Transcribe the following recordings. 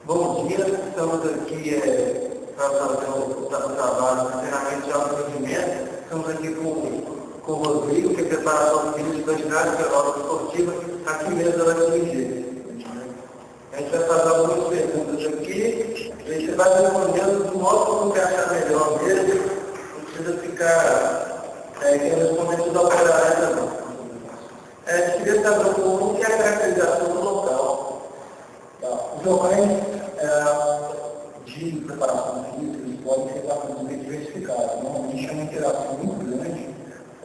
Bom dia, estamos aqui para fazer o trabalho de treinamento de alto rendimento. Estamos aqui com o Rodrigo, que é preparador físico da ginástica esportiva, aqui mesmo na FMG. A gente vai fazer algumas perguntas aqui, e você vai respondendo do modo como você achar melhor mesmo, não precisa ficar querendo responder tudo ao contrário, não. Queria saber como que é a caracterização do local. Os locais de preparação física eles podem ser bastante diversificados. Normalmente é uma interação muito grande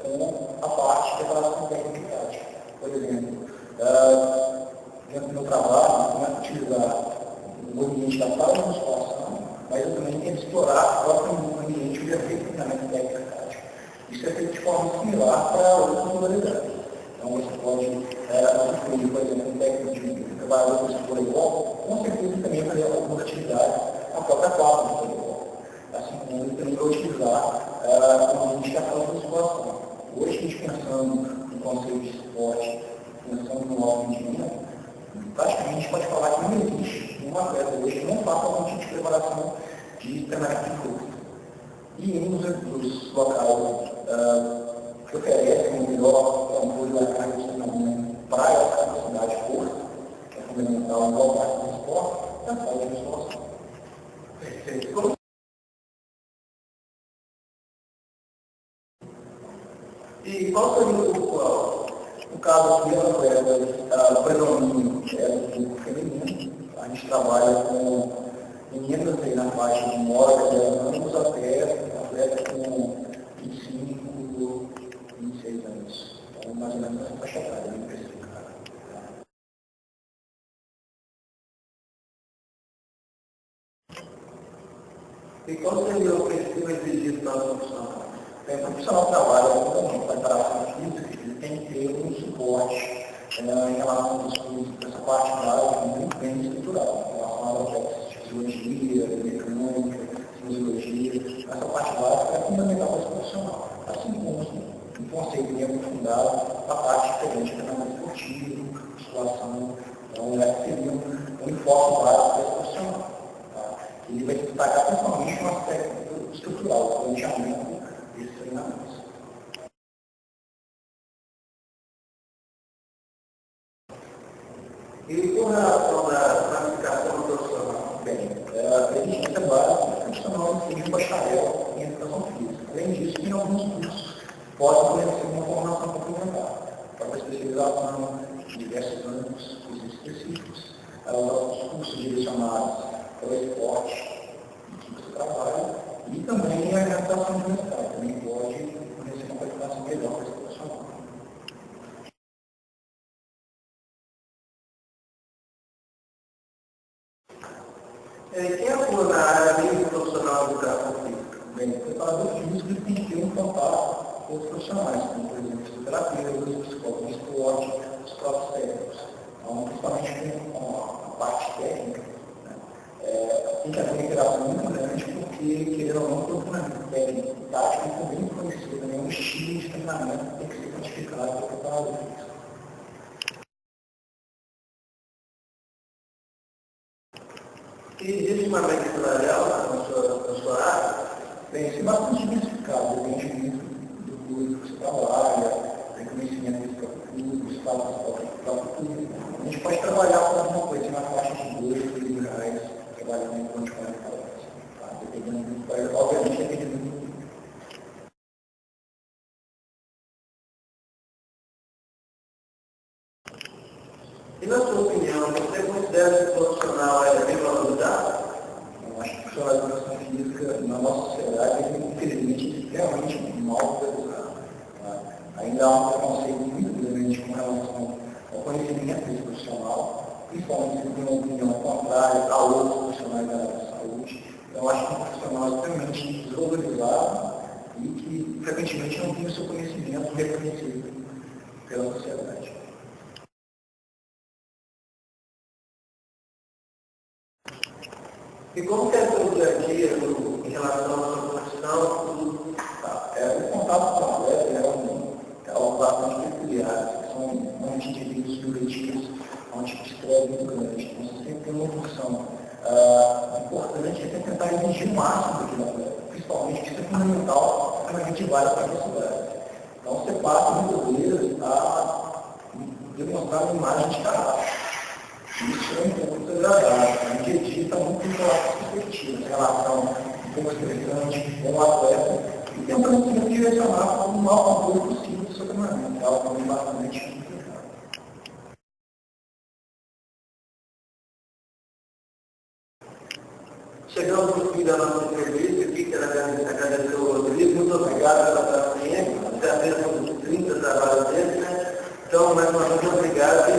com a parte de preparação técnica e tática. Por exemplo, dentro do meu trabalho, eu tenho que utilizar o ambiente da sala de musculação, mas eu também tenho que explorar o próprio ambiente onde é feito o treinamento técnico e tática. Isso é feito de forma similar para outras modalidades. Então, você pode incluir, por exemplo, um técnico de trabalhador de voleibol, com certeza também fazer algumas atividades na própria quadra de voleibol. Assim como ele também vai utilizar uma indicação de musculação. Hoje, a gente pensando no conceito de esporte, pensando no alto rendimento, praticamente a gente pode falar que não existe um atleta hoje que não faça algum tipo de preparação de treinamento de fluxo. E um dos locais que oferecem o melhor apoio da carga de treinamento para essa capacidade de força, que é fundamental em qualquer parte do esporte, é a sala de musculação. Perfeito. E qual seria o caso aqui da atleta, o predomínio é do público feminino? A gente trabalha com meninas aí na faixa de 9 a 10 anos até atleta com 25, 26 anos. Então, mais ou menos essa faixa etária, bem especificada. E qual seria o perfil exigido para a profissional? O profissional trabalha com preparação física, ele tem que ter um suporte em relação aos estudos dessa parte básica muito bem estruturada, em relação aos aspectos de fisiologia, mecânica, fisiologia. Essa parte básica é fundamental para esse profissional. Assim como um conceito bem aprofundado, a parte diferente do treinamento esportivo, musculação, então seria um enfoque básico para esse profissional. Tá? Ele vai destacar principalmente no aspecto estrutural, o planejamento desses treinamentos. E com relação à qualificação profissional? Bem, a exigência básica é profissional seja um bacharel em educação física. Além disso, tem alguns cursos que podem oferecer uma formação complementar, para uma especialização de diversos anos, cursos específicos, os cursos direcionados ao esporte em que você trabalha, e também a reabilitação universitária, também pode oferecer uma qualificação melhor para esse profissional. Quem atua na área livre profissional de educação física? Bem, o preparador físico tem que ter um contato com outros profissionais, como, por exemplo, fisioterapeutas, psicólogos de esporte, os próprios técnicos. Então, principalmente com a parte técnica, né, tem que haver uma interação muito grande, porque, querendo ou não, todo treinamento técnico e tático é bem conhecido, né, um estilo de treinamento que tem que ser quantificado pelo preparador físico. E existe uma média salarial na sua área? Bem, isso é bastante diversificado, depende muito do público que você trabalha, do conhecimento desse próprio público, do estado do próprio público. A gente pode trabalhar com alguma coisa na faixa de 2, 3 mil reais, trabalhando em conta de 40 horas. Tá? Dependendo muito, obviamente, depende muito do público. E na sua opinião, você considera que o profissional é bem valorizado? Eu acho que o profissional de educação física, na nossa sociedade, ele, infelizmente, é extremamente mal valorizado. Tá? Ainda há um preconceito muito grande com relação ao conhecimento desse profissional, principalmente se tem uma opinião contrária a outros profissionais da área da saúde. Então, eu acho que é um profissional extremamente desvalorizado e que, frequentemente, não tem o seu conhecimento reconhecido pela sociedade. E como que é o seu dia a dia em relação à sua profissão? O contato com o atleta é algo bastante peculiar, que são indivíduos subjetivos a um tipo de estresse muito grande. Então, você sempre tem uma função importante é tentar exigir o máximo daquilo atleta, principalmente que isso é fundamental para a gente vai para a velocidade. Então você passa muitas vezes a demonstrar uma imagem de caráter. Isso é um pouco desagradável. A gente edita muito em perspectiva, essa relação um pouco estressante com o atleta e tentando sempre direcionar para o maior apoio possível do seu treinamento. É algo também bastante complicado. Chegamos no fim da nossa entrevista aqui, quero agradecer ao Rodrigo, muito obrigado pela paciência, já temos 30 trabalhos dele, né? Então, mais uma vez, obrigado e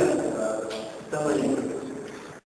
estamos aí.